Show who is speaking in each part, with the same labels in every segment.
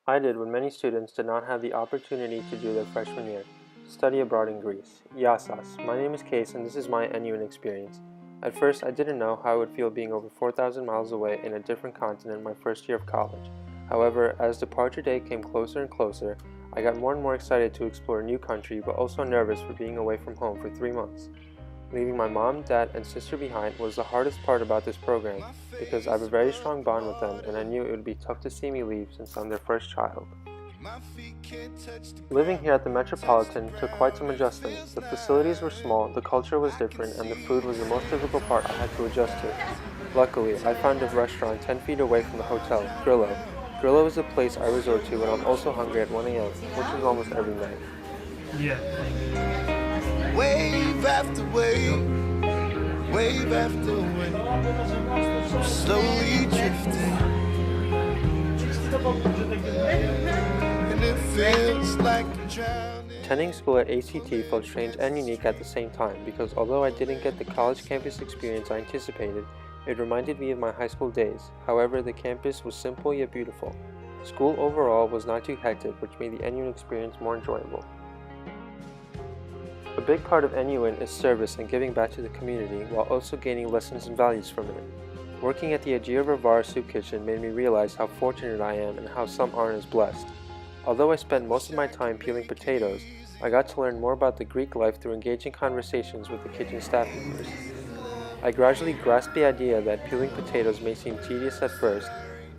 Speaker 1: I did what many students did not have the opportunity to do their freshman year, study abroad in Greece. Yassas, my name is Case and this is my NUN experience. At first, I didn't know how I would feel being over 4,000 miles away in a different continent my first year of college. However, as departure day came closer and closer, I got more and more excited to explore a new country but also nervous for being away from home for 3 months. Leaving my mom, dad, and sister behind was the hardest part about this program because I have a very strong bond with them and I knew it would be tough to see me leave since I'm their first child. Living here at the Metropolitan took quite some adjusting. The facilities were small, the culture was different, and the food was the most difficult part I had to adjust to. Luckily, I found a restaurant 10 feet away from the hotel, Grillo. Grillo is a place I resort to when I'm also hungry at 1 a.m., which is almost every night.
Speaker 2: Wave after wave, wave after wave, slowly drifting, and it feels like I'm drowning.
Speaker 1: Attending school at ACT felt strange and unique at the same time because although I didn't get the college campus experience I anticipated, it reminded me of my high school days. However, the campus was simple yet beautiful. School overall was not too hectic, which made the NUN experience more enjoyable. A big part of NUN is service and giving back to the community while also gaining lessons and values from it. Working at the Agia Rivara soup kitchen made me realize how fortunate I am and how some aren't as blessed. Although I spent most of my time peeling potatoes, I got to learn more about the Greek life through engaging conversations with the kitchen staff members. I gradually grasped the idea that peeling potatoes may seem tedious at first,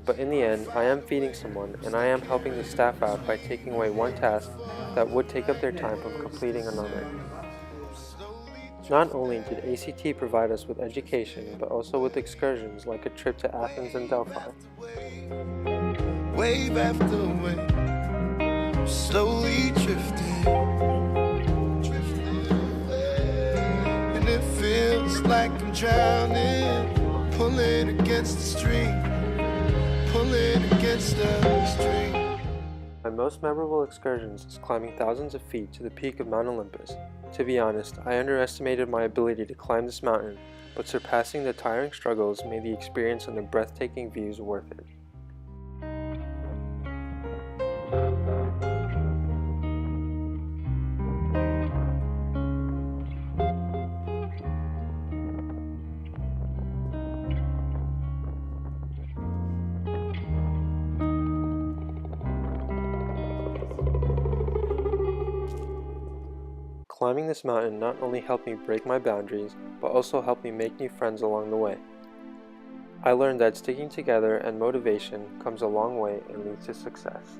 Speaker 1: but in the end, I am feeding someone and I am helping the staff out by taking away one task that would take up their time from completing another. Not only did ACT provide us with education, but also with excursions like a trip to Athens and Delphi.
Speaker 2: Wave after wave, slowly drifting, and it feels like I'm drowning, pulling against the stream, pulling against the stream.
Speaker 1: My most memorable excursions is climbing thousands of feet to the peak of Mount Olympus. To be honest, I underestimated my ability to climb this mountain, but surpassing the tiring struggles made the experience and the breathtaking views worth it. Climbing this mountain not only helped me break my boundaries, but also helped me make new friends along the way. I learned that sticking together and motivation comes a long way and leads to success.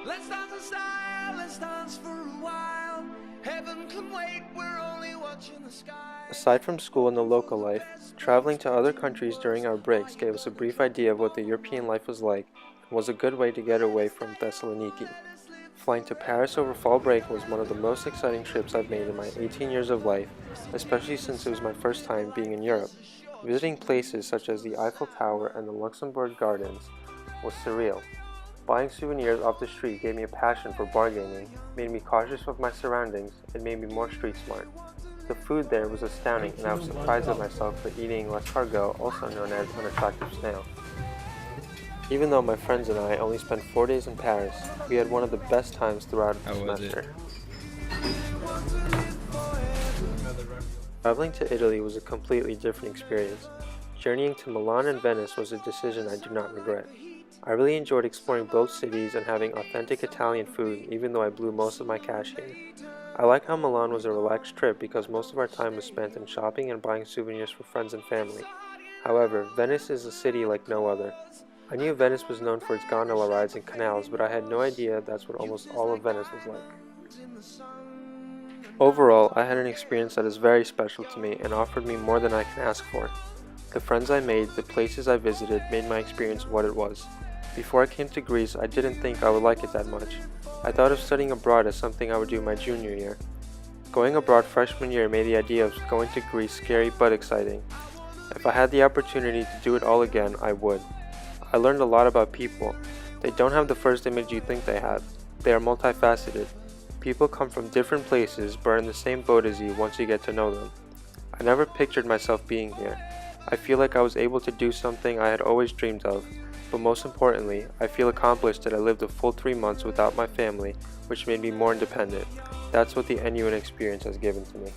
Speaker 2: Let's dance in style, let's dance for a while. Heaven can wait, we're only watching the sky.
Speaker 1: Aside from school and the local life, traveling to other countries during our breaks gave us a brief idea of what the European life was like and was a good way to get away from Thessaloniki. Flying to Paris over fall break was one of the most exciting trips I've made in my 18 years of life, especially since it was my first time being in Europe. Visiting places such as the Eiffel Tower and the Luxembourg Gardens was surreal. Buying souvenirs off the street gave me a passion for bargaining, made me cautious of my surroundings, and made me more street smart. The food there was astounding and I was surprised at myself for eating l'escargot, also known as an attractive snail. Even though my friends and I only spent 4 days in Paris, we had one of the best times throughout the semester. Traveling to Italy was a completely different experience. Journeying to Milan and Venice was a decision I do not regret. I really enjoyed exploring both cities and having authentic Italian food, even though I blew most of my cash here. I like how Milan was a relaxed trip because most of our time was spent in shopping and buying souvenirs for friends and family. However, Venice is a city like no other. I knew Venice was known for its gondola rides and canals, but I had no idea that's what almost all of Venice was like. Overall, I had an experience that is very special to me and offered me more than I can ask for. The friends I made, the places I visited, made my experience what it was. Before I came to Greece, I didn't think I would like it that much. I thought of studying abroad as something I would do my junior year. Going abroad freshman year made the idea of going to Greece scary but exciting. If I had the opportunity to do it all again, I would. I learned a lot about people. They don't have the first image you think they have. They are multifaceted. People come from different places but are in the same boat as you once you get to know them. I never pictured myself being here. I feel like I was able to do something I had always dreamed of, but most importantly, I feel accomplished that I lived a full 3 months without my family, which made me more independent. That's what the NUN experience has given to me.